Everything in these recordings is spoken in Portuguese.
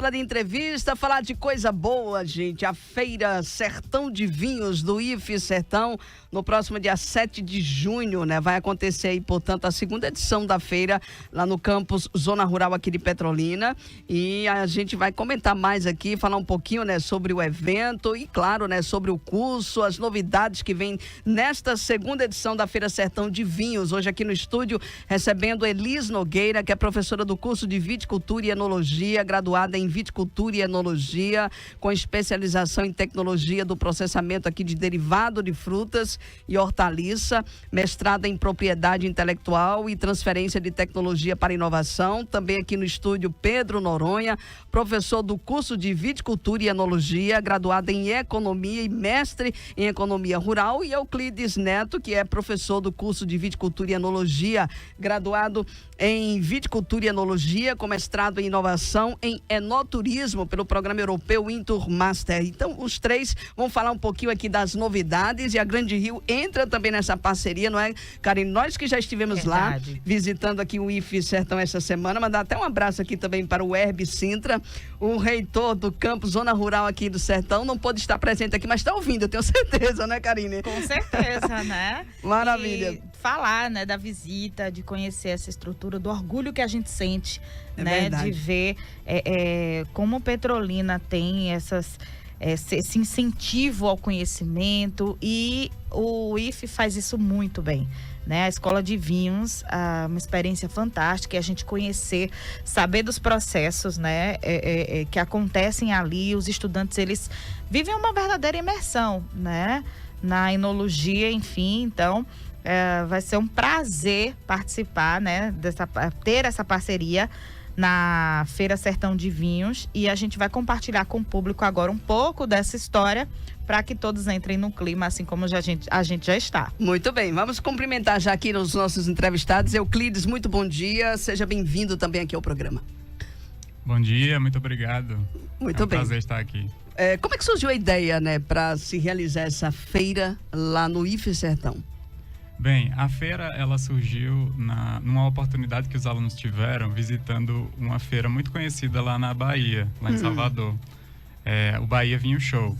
Falar de entrevista, falar de coisa boa, gente. A Feira Sertão de Vinhos do IFE Sertão, no próximo dia 7 de junho, né? Vai acontecer aí, portanto, a segunda edição da feira lá no campus Zona Rural aqui de Petrolina. E a gente vai comentar mais aqui, falar um pouquinho, né, sobre o evento e, claro, né, sobre o curso, as novidades que vem nesta segunda edição da Feira Sertão de Vinhos. Hoje aqui no estúdio, recebendo Elis Nogueira, que é professora do curso de Viticultura e Enologia, graduada em Viticultura e Enologia, com especialização em tecnologia do processamento aqui de derivado de frutas e hortaliça, mestrada em propriedade intelectual e transferência de tecnologia para inovação. Também aqui no estúdio Pedro Noronha, professor do curso de Viticultura e Enologia, graduado em Economia e mestre em Economia Rural, e Euclides Neto, que é professor do curso de Viticultura e Enologia, graduado em Viticultura e Enologia, com mestrado em Inovação em Enoturismo pelo Programa Europeu Inturmaster. Então, os três vão falar um pouquinho aqui das novidades, e a Grande Rio entra também nessa parceria, não é, Karine? Nós que já estivemos lá, visitando aqui o IFE Sertão essa semana, mandar até um abraço aqui também para o Herb Sintra, o reitor do campus Zona Rural aqui do Sertão. Não pôde estar presente aqui, mas está ouvindo, eu tenho certeza, né, Karine? Com certeza, né? Maravilha. E falar, né, da visita, de conhecer essa estrutura, do orgulho que a gente sente, né, de ver como Petrolina tem esse incentivo ao conhecimento, e o IFE faz isso muito bem, né? A Escola de Vinhos, uma experiência fantástica, a gente conhecer, saber dos processos, né, que acontecem ali. Os estudantes, eles vivem uma verdadeira imersão, né, na enologia, enfim. Então, vai ser um prazer participar, né, ter essa parceria na Feira Sertão de Vinhos, e a gente vai compartilhar com o público agora um pouco dessa história, para que todos entrem no clima, assim como a gente já está. Muito bem, vamos cumprimentar já aqui os nossos entrevistados. Euclides, muito bom dia, seja bem-vindo também aqui ao programa. Bom dia, muito obrigado. Muito bem. É um prazer estar aqui. Como é que surgiu a ideia, né, para se realizar essa feira lá no IFE Sertão? Bem, a feira, ela surgiu numa oportunidade que os alunos tiveram visitando uma feira muito conhecida lá na Bahia, lá em Salvador, o Bahia Vinho Show.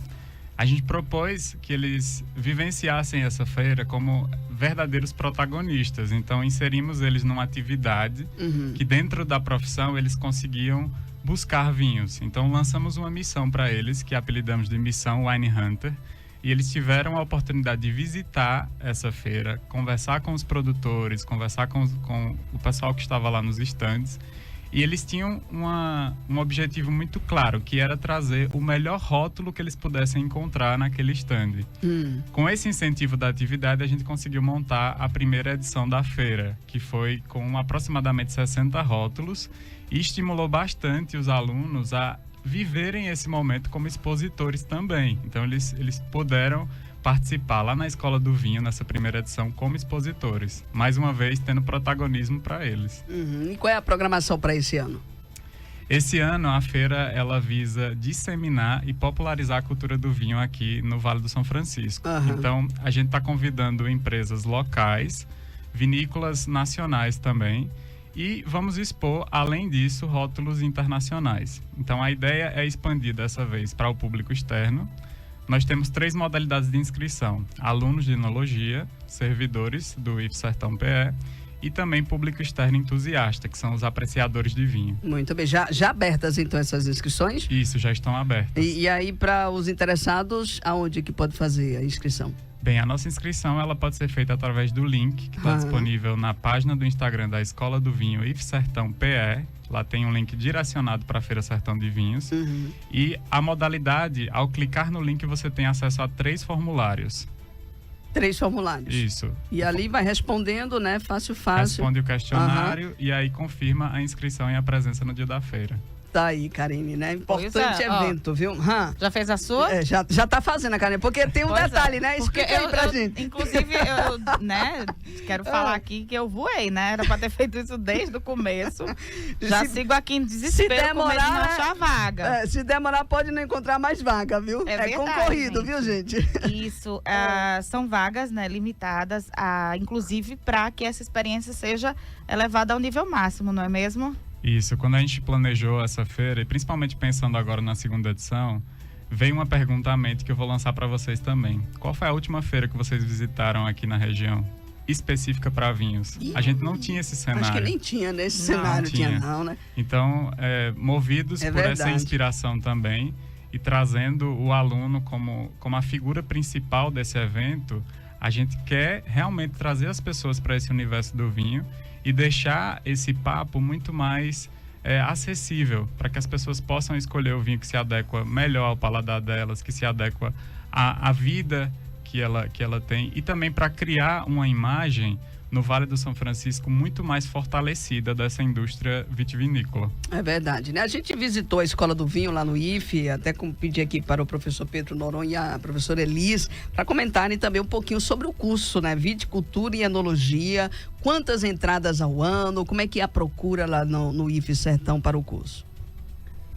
A gente propôs que eles vivenciassem essa feira como verdadeiros protagonistas, então inserimos eles numa atividade que dentro da profissão eles conseguiam buscar vinhos. Então lançamos uma missão para eles, que apelidamos de Missão Wine Hunter, e eles tiveram a oportunidade de visitar essa feira, conversar com os produtores, conversar com o pessoal que estava lá nos estandes. E eles tinham um objetivo muito claro, que era trazer o melhor rótulo que eles pudessem encontrar naquele estande. Com esse incentivo da atividade, a gente conseguiu montar a primeira edição da feira, que foi com aproximadamente 60 rótulos, e estimulou bastante os alunos a viverem esse momento como expositores também. Então eles puderam participar lá na Escola do Vinho, nessa primeira edição, como expositores. Mais uma vez, tendo protagonismo para eles. E qual é a programação para esse ano? Esse ano, a feira, ela visa disseminar e popularizar a cultura do vinho aqui no Vale do São Francisco. Então, a gente está convidando empresas locais, vinícolas nacionais também, e vamos expor, além disso, rótulos internacionais. Então, a ideia é expandir dessa vez para o público externo. Nós temos 3 modalidades de inscrição: alunos de enologia, servidores do IFE Sertão PE e também público externo entusiasta, que são os apreciadores de vinho. Muito bem. Já abertas, então, essas inscrições? Isso, já estão abertas. E aí, para os interessados, aonde que pode fazer a inscrição? Bem, a nossa inscrição ela pode ser feita através do link que está disponível na página do Instagram da Escola do Vinho IFE Sertão PE. Lá tem um link direcionado para a Feira Sertão de Vinhos. E a modalidade, ao clicar no link, você tem acesso a 3 formulários. 3 formulários. Isso. E ali vai respondendo, né? Fácil. Responde o questionário e aí confirma a inscrição e a presença no dia da feira. Tá aí, Karine, né? Importante evento, viu? Já fez a sua? Já tá fazendo, Karine, porque tem um detalhe, né? Explica aí pra gente. Inclusive, eu né, quero falar aqui que eu voei, né? Era pra ter feito isso desde o começo. Já sigo aqui em desespero, com medo de não achar vaga. Se demorar, pode não encontrar mais vaga, viu? É verdade, concorrido, gente. Viu, gente? Isso, são vagas, né, limitadas, inclusive para que essa experiência seja elevada ao nível máximo, não é mesmo? Isso, quando a gente planejou essa feira, e principalmente pensando agora na segunda edição, veio uma pergunta à mente que eu vou lançar para vocês também. Qual foi a última feira que vocês visitaram aqui na região, específica para vinhos? A gente não tinha esse cenário. Acho que nem tinha nesse cenário, tinha não, né? Então, movidos por essa inspiração também e trazendo o aluno como a figura principal desse evento, a gente quer realmente trazer as pessoas para esse universo do vinho e deixar esse papo muito mais acessível, para que as pessoas possam escolher o vinho que se adequa melhor ao paladar delas, que se adequa à vida que ela tem, e também para criar uma imagem no Vale do São Francisco muito mais fortalecida dessa indústria vitivinícola. É verdade, né? A gente visitou a Escola do Vinho lá no IFE, até como pedi aqui para o professor Pedro Noronha e a professora Elis, para comentarem também um pouquinho sobre o curso, né? Viticultura e Enologia, quantas entradas ao ano, como é que é a procura lá no IFE Sertão para o curso?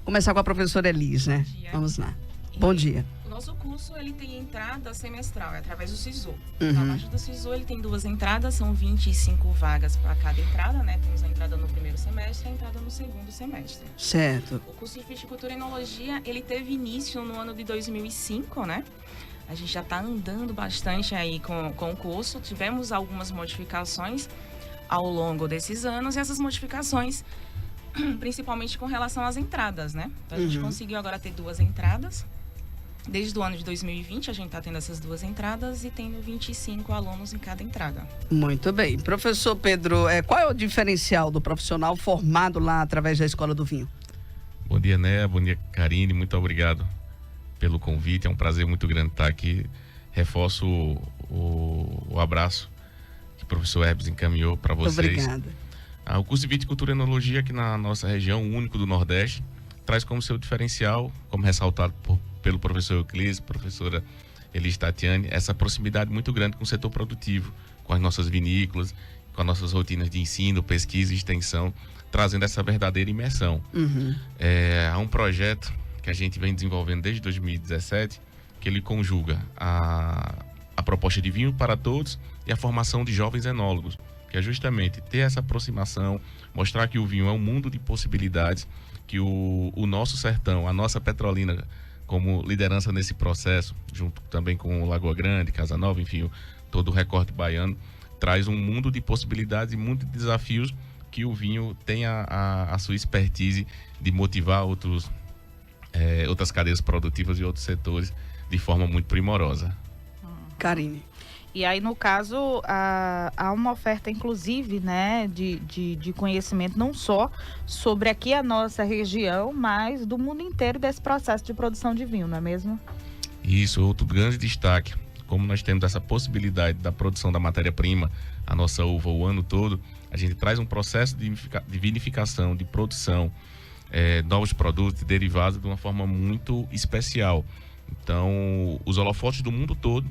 Começar com a professora Elis, né? Vamos lá. Bom dia. Nosso curso ele tem entrada semestral, é através do SISU. Na parte do SISU ele tem 2 entradas, são 25 vagas para cada entrada, né? Temos a entrada no primeiro semestre e a entrada no segundo semestre. Certo. O curso de Viticultura e Enologia, ele teve início no ano de 2005, né? A gente já está andando bastante aí com o curso. Tivemos algumas modificações ao longo desses anos e essas modificações, principalmente com relação às entradas, né? Então, a gente conseguiu agora ter 2 entradas. Desde o ano de 2020, a gente está tendo essas 2 entradas e tendo 25 alunos em cada entrada. Muito bem. Professor Pedro, qual é o diferencial do profissional formado lá através da Escola do Vinho? Bom dia, Né? Bom dia, Karine. Muito obrigado pelo convite. É um prazer muito grande estar aqui. Reforço o abraço que o professor Herbes encaminhou para vocês. Obrigada. O curso de Viticultura e Enologia aqui na nossa região, o único do Nordeste, traz como seu diferencial, como ressaltado pelo professor Euclides, professora Elis Tatiane, essa proximidade muito grande com o setor produtivo, com as nossas vinícolas, com as nossas rotinas de ensino, pesquisa e extensão, trazendo essa verdadeira imersão. Há um projeto que a gente vem desenvolvendo desde 2017, que ele conjuga a proposta de vinho para todos e a formação de jovens enólogos, que é justamente ter essa aproximação, mostrar que o vinho é um mundo de possibilidades, que o nosso sertão, a nossa Petrolina, como liderança nesse processo, junto também com o Lagoa Grande, Casa Nova, enfim, todo o recorte baiano, traz um mundo de possibilidades e mundo de desafios que o vinho tem a sua expertise de motivar outras cadeias produtivas e outros setores de forma muito primorosa. Karine. E aí, no caso, há uma oferta, inclusive, né, de conhecimento, não só sobre aqui a nossa região, mas do mundo inteiro desse processo de produção de vinho, não é mesmo? Isso, outro grande destaque. Como nós temos essa possibilidade da produção da matéria-prima, a nossa uva o ano todo, a gente traz um processo de vinificação, de produção, novos produtos e derivados de uma forma muito especial. Então, os holofotes do mundo todo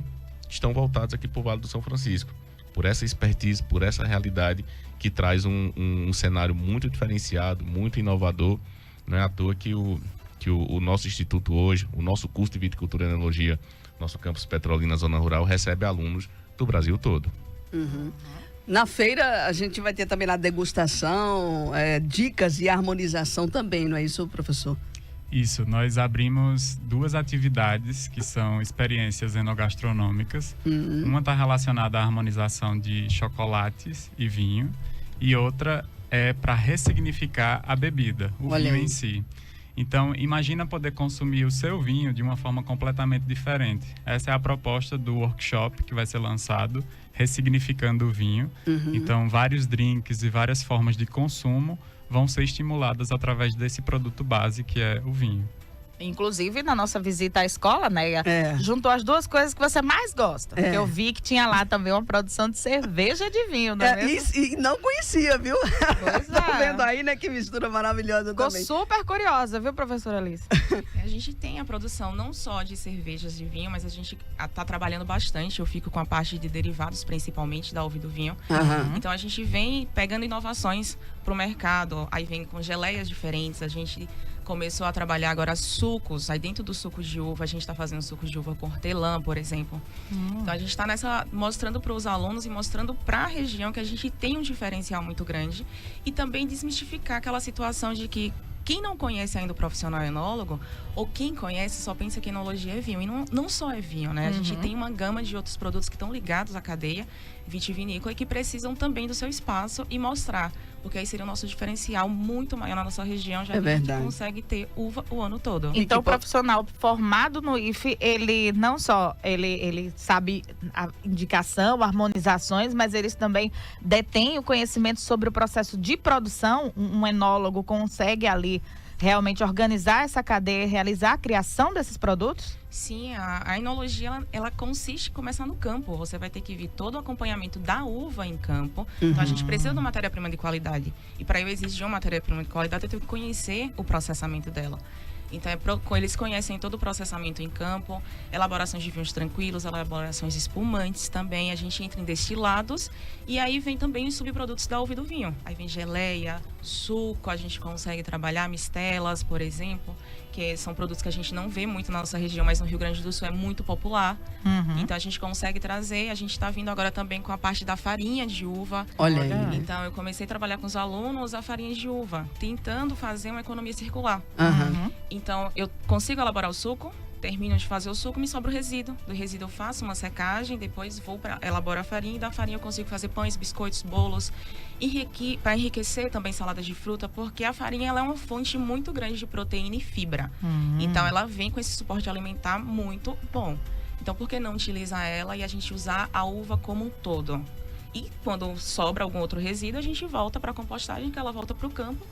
estão voltados aqui para o Vale do São Francisco, por essa expertise, por essa realidade que traz um cenário muito diferenciado, muito inovador. Não é à toa que o nosso instituto hoje, o nosso curso de Viticultura e Enologia, nosso campus Petrolina Zona Rural, recebe alunos do Brasil todo. Na feira, a gente vai ter também lá degustação, dicas e harmonização também, não é isso, professor? Isso, nós abrimos 2 atividades que são experiências enogastronômicas. Uma está relacionada à harmonização de chocolates e vinho, e outra é para ressignificar a bebida, o vinho em si. Então, imagina poder consumir o seu vinho de uma forma completamente diferente. Essa é a proposta do workshop que vai ser lançado, Ressignificando o Vinho. Então, vários drinks e várias formas de consumo vão ser estimuladas através desse produto base que é o vinho. Inclusive, na nossa visita à escola, né, juntou as 2 coisas que você mais gosta. Porque eu vi que tinha lá também uma produção de cerveja de vinho, não é mesmo? E não conhecia, viu? Pois Tô vendo aí, né, que mistura maravilhosa. Ficou também. super curiosa, viu, professora Alice? A gente tem a produção não só de cervejas de vinho, mas a gente está trabalhando bastante. Eu fico com a parte de derivados, principalmente da uva e do vinho. Então, a gente vem pegando inovações para o mercado. Aí vem com geleias diferentes. A gente começou a trabalhar agora sucos. Aí dentro do suco de uva, a gente está fazendo suco de uva com hortelã, por exemplo. Então a gente está mostrando para os alunos e mostrando para a região que a gente tem um diferencial muito grande. E também desmistificar aquela situação de que quem não conhece ainda o profissional enólogo, ou quem conhece só pensa que enologia é vinho. E não só é vinho, né? A gente tem uma gama de outros produtos que estão ligados à cadeia vitivinícola e que precisam também do seu espaço e mostrar. Porque aí seria o nosso diferencial muito maior na nossa região, já que a gente consegue ter uva o ano todo. Então, o profissional formado no IFE, ele não só ele sabe a indicação, harmonizações, mas eles também detêm o conhecimento sobre o processo de produção. Um enólogo consegue ali realmente organizar essa cadeia e realizar a criação desses produtos? Sim, a enologia, ela consiste em começar no campo. Você vai ter que vir todo o acompanhamento da uva em campo. Então, a gente precisa de uma matéria-prima de qualidade. E para eu exigir uma matéria-prima de qualidade, eu tenho que conhecer o processamento dela. Então, eles conhecem todo o processamento em campo, elaborações de vinhos tranquilos, elaborações espumantes também. A gente entra em destilados e aí vem também os subprodutos da uva e do vinho. Aí vem geleia, suco, a gente consegue trabalhar mistelas, por exemplo, que são produtos que a gente não vê muito na nossa região, mas no Rio Grande do Sul é muito popular. Então, a gente consegue trazer. A gente está vindo agora também com a parte da farinha de uva. Olha aí. Então, eu comecei a trabalhar com os alunos a farinha de uva, tentando fazer uma economia circular. Então, eu consigo elaborar o suco, termino de fazer o suco, me sobra o resíduo. Do resíduo eu faço uma secagem, depois vou para elaborar a farinha. E da farinha eu consigo fazer pães, biscoitos, bolos. Para enriquecer também saladas de fruta, porque a farinha ela é uma fonte muito grande de proteína e fibra. Então, ela vem com esse suporte alimentar muito bom. Então, por que não utilizar ela e a gente usar a uva como um todo? E quando sobra algum outro resíduo, a gente volta para a compostagem, que ela volta para o campo,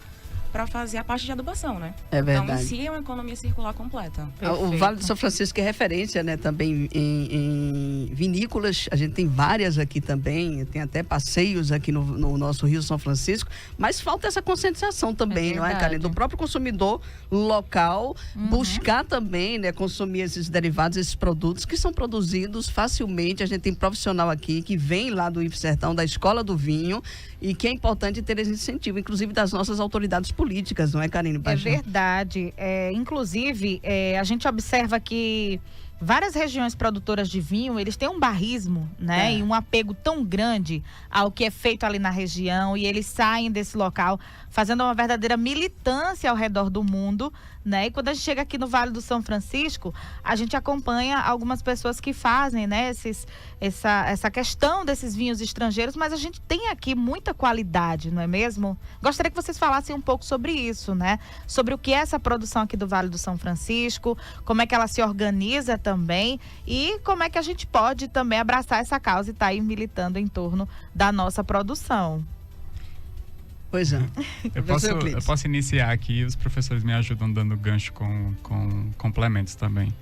para fazer a parte de adubação, né? É verdade. Então, em si, é uma economia circular completa. O Vale do São Francisco é referência, né, também em vinícolas. A gente tem várias aqui também, tem até passeios aqui no nosso Rio São Francisco, mas falta essa conscientização também, não é, Karen? Do próprio consumidor local, buscar também, né, consumir esses derivados, esses produtos que são produzidos facilmente. A gente tem profissional aqui que vem lá do IFE Sertão, da Escola do Vinho, e que é importante ter esse incentivo, inclusive das nossas autoridades políticas, não é, Karine Paixão? É verdade. Inclusive, a gente observa que várias regiões produtoras de vinho, eles têm um barrismo, né? E um apego tão grande ao que é feito ali na região, e eles saem desse local fazendo uma verdadeira militância ao redor do mundo, né? E quando a gente chega aqui no Vale do São Francisco, a gente acompanha algumas pessoas que fazem, né, essa questão desses vinhos estrangeiros, mas a gente tem aqui muita qualidade, não é mesmo? Gostaria que vocês falassem um pouco sobre isso, né? Sobre o que é essa produção aqui do Vale do São Francisco, como é que ela se organiza também e como é que a gente pode também abraçar essa causa e estar aí militando em torno da nossa produção. Pois é. Eu posso iniciar aqui e os professores me ajudam dando gancho com complementos também.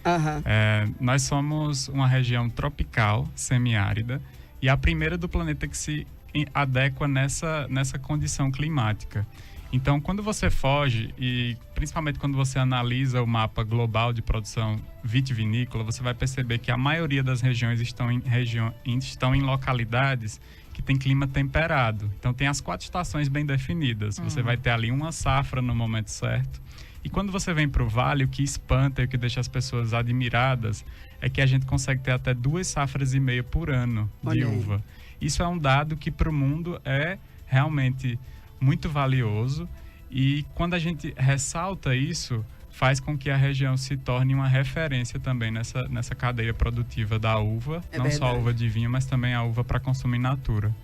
Nós somos uma região tropical, semiárida, e a primeira do planeta que se adequa nessa condição climática. Então, quando você foge, e principalmente quando você analisa o mapa global de produção vitivinícola, você vai perceber que a maioria das regiões estão em localidades que tem clima temperado. Então, tem as 4 estações bem definidas. Você vai ter ali uma safra no momento certo. E quando você vem para o vale, o que espanta e o que deixa as pessoas admiradas é que a gente consegue ter até 2,5 safras por ano de uva. Isso é um dado que para o mundo é realmente muito valioso, e quando a gente ressalta isso, faz com que a região se torne uma referência também nessa cadeia produtiva da uva, não só a uva de vinho, mas também a uva para consumo in natura.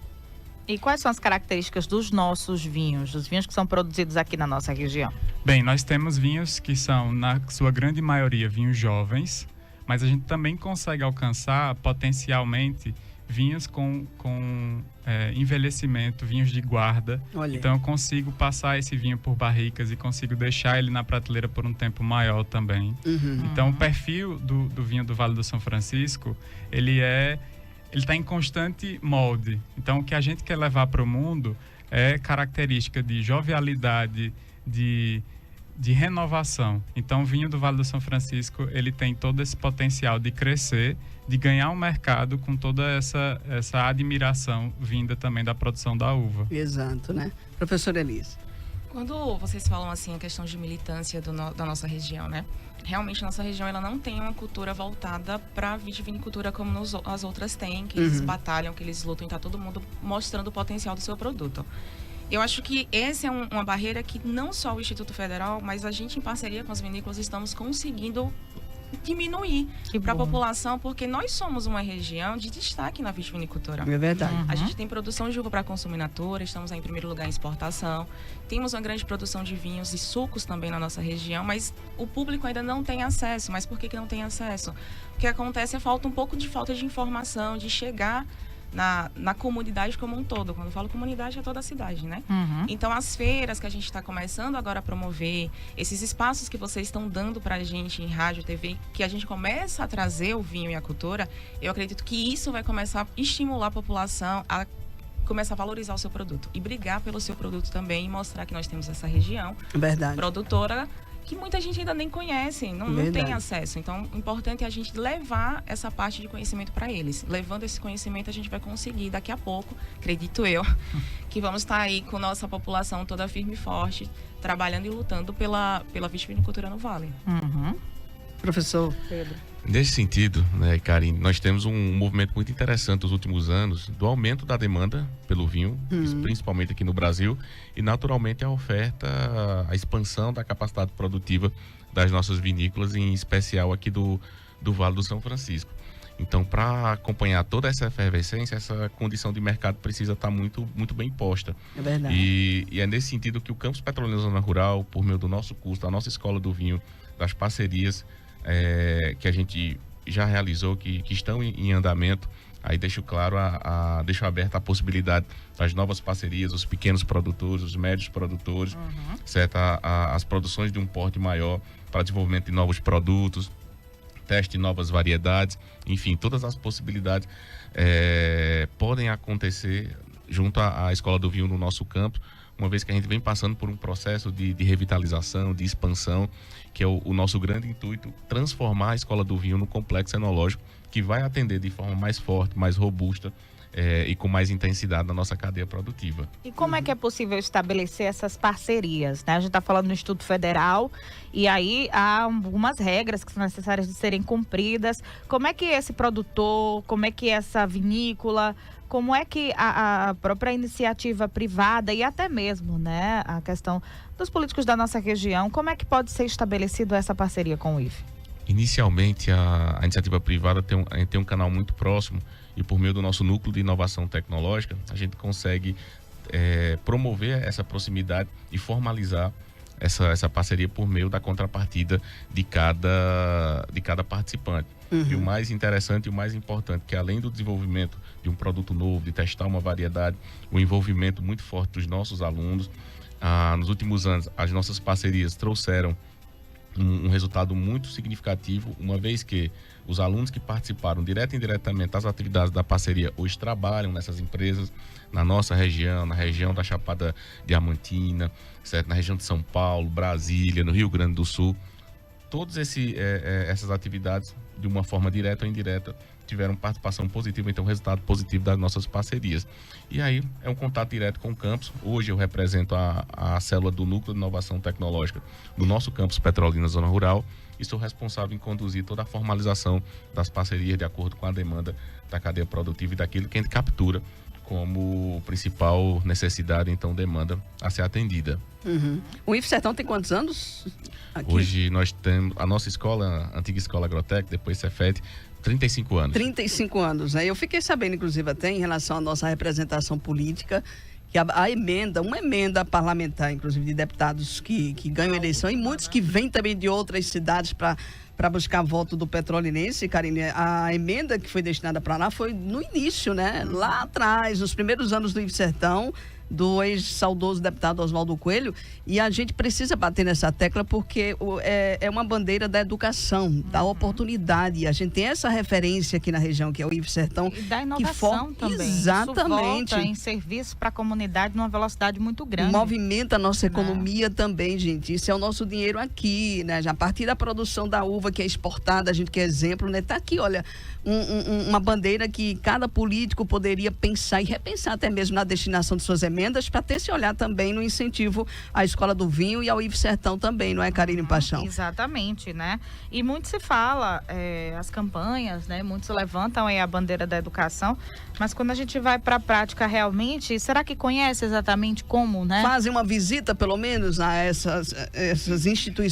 E quais são as características dos nossos vinhos, dos vinhos que são produzidos aqui na nossa região? Bem, nós temos vinhos que são, na sua grande maioria, vinhos jovens, mas a gente também consegue alcançar potencialmente vinhos com envelhecimento, vinhos de guarda. Então eu consigo passar esse vinho por barricas e consigo deixar ele na prateleira por um tempo maior também. Então o perfil do vinho do Vale do São Francisco, ele está em constante molde. Então o que a gente quer levar para o mundo é característica de jovialidade, de renovação. Então o vinho do Vale do São Francisco, ele tem todo esse potencial de crescer, de ganhar um mercado com toda essa admiração vinda também da produção da uva. Exato, né? Professora Elise. Quando vocês falam assim a questão de militância da nossa região, né? Realmente a nossa região ela não tem uma cultura voltada para a vitivinicultura como as outras têm, que eles batalham, que eles lutam, e tá todo mundo mostrando o potencial do seu produto. Eu acho que essa é uma barreira que não só o Instituto Federal, mas a gente em parceria com as vinícolas estamos conseguindo diminuir para a população, porque nós somos uma região de destaque na vitivinicultura. É verdade. A gente tem produção de uva para consumo in natura, estamos em primeiro lugar em exportação, temos uma grande produção de vinhos e sucos também na nossa região, mas o público ainda não tem acesso. Mas por que não tem acesso? O que acontece é falta de informação, de chegar na comunidade como um todo. Quando eu falo comunidade, é toda a cidade, né? Então, as feiras que a gente está começando agora a promover, esses espaços que vocês estão dando para a gente em rádio, TV, que a gente começa a trazer o vinho e a cultura, eu acredito que isso vai começar a estimular a população a começar a valorizar o seu produto e brigar pelo seu produto também e mostrar que nós temos essa região produtora que muita gente ainda nem conhece, não tem acesso. Então, o importante é a gente levar essa parte de conhecimento para eles. Levando esse conhecimento, a gente vai conseguir, daqui a pouco, acredito eu, que vamos estar aí com nossa população toda firme e forte, trabalhando e lutando pela vitivinicultura no Vale. Professor Pedro. Nesse sentido, né, Karine, nós temos um movimento muito interessante nos últimos anos do aumento da demanda pelo vinho, principalmente aqui no Brasil, e naturalmente a oferta, a expansão da capacidade produtiva das nossas vinícolas, em especial aqui do Vale do São Francisco. Então, para acompanhar toda essa efervescência, essa condição de mercado precisa estar muito, muito bem posta. É verdade. E é nesse sentido que o Campus Petrolina Zona Rural, por meio do nosso curso, da nossa Escola do Vinho, das parcerias que a gente já realizou, que estão em andamento, aí deixo claro, deixo aberta a possibilidade das novas parcerias, os pequenos produtores, os médios produtores, certo? As produções de um porte maior para desenvolvimento de novos produtos, teste de novas variedades, enfim, todas as possibilidades podem acontecer junto à Escola do Vinho no nosso campo, uma vez que a gente vem passando por um processo de revitalização, de expansão, que é o nosso grande intuito, transformar a Escola do Vinho no complexo enológico, que vai atender de forma mais forte, mais robusta e com mais intensidade na nossa cadeia produtiva. E como é que é possível estabelecer essas parcerias, né? A gente está falando no Instituto Federal e aí há algumas regras que são necessárias de serem cumpridas. Como é que esse produtor, como é que essa vinícola, como é que a própria iniciativa privada e até mesmo, né, a questão dos políticos da nossa região, como é que pode ser estabelecido essa parceria com o IFE? Inicialmente, a iniciativa privada tem um canal muito próximo e por meio do nosso núcleo de inovação tecnológica, a gente consegue promover essa proximidade e formalizar essa parceria por meio da contrapartida de cada participante. E o mais interessante e o mais importante, que além do desenvolvimento de um produto novo, de testar uma variedade, o envolvimento muito forte dos nossos alunos. Nos últimos anos, as nossas parcerias trouxeram um resultado muito significativo, uma vez que os alunos que participaram direto e indiretamente das atividades da parceria hoje trabalham nessas empresas na nossa região, na região da Chapada Diamantina, certo? Na região de São Paulo, Brasília, no Rio Grande do Sul. Todas essas atividades, de uma forma direta ou indireta, tiveram participação positiva, então resultado positivo das nossas parcerias. E aí é um contato direto com o campus. Hoje eu represento a célula do Núcleo de Inovação Tecnológica do nosso campus Petrolina Zona Rural e sou responsável em conduzir toda a formalização das parcerias de acordo com a demanda da cadeia produtiva e daquilo que a gente captura como principal necessidade, então demanda a ser atendida. O IFE Sertão tem quantos anos? Aqui? Hoje nós temos a nossa escola, a antiga escola Agrotec, depois Cefet, 35 anos. 35 anos, né? Eu fiquei sabendo, inclusive, até em relação à nossa representação política, que uma emenda parlamentar, inclusive, de deputados que ganham eleição e muitos que vêm também de outras cidades para buscar voto do petrolinense, Karine. A emenda que foi destinada para lá foi no início, né? Lá atrás, nos primeiros anos do IFE Sertão, do ex-saudoso deputado Oswaldo Coelho, e a gente precisa bater nessa tecla porque é uma bandeira da educação, da oportunidade, e a gente tem essa referência aqui na região, que é o IFE Sertão. E da inovação também. Exatamente. Isso volta em serviço para a comunidade numa velocidade muito grande. Movimenta a nossa economia também, gente. Isso é o nosso dinheiro aqui, né? Já a partir da produção da uva que é exportada, a gente quer exemplo, né? Tá aqui, olha, uma bandeira que cada político poderia pensar e repensar até mesmo na destinação de suas emendas. emendas para ter esse olhar também no incentivo à Escola do Vinho e ao IF Sertão também, não é, Karine Paixão? Exatamente, né? E muito se fala, as campanhas, né? Muitos levantam aí a bandeira da educação, mas quando a gente vai para a prática realmente, será que conhece exatamente como, né? Fazem uma visita, pelo menos, a essas instituições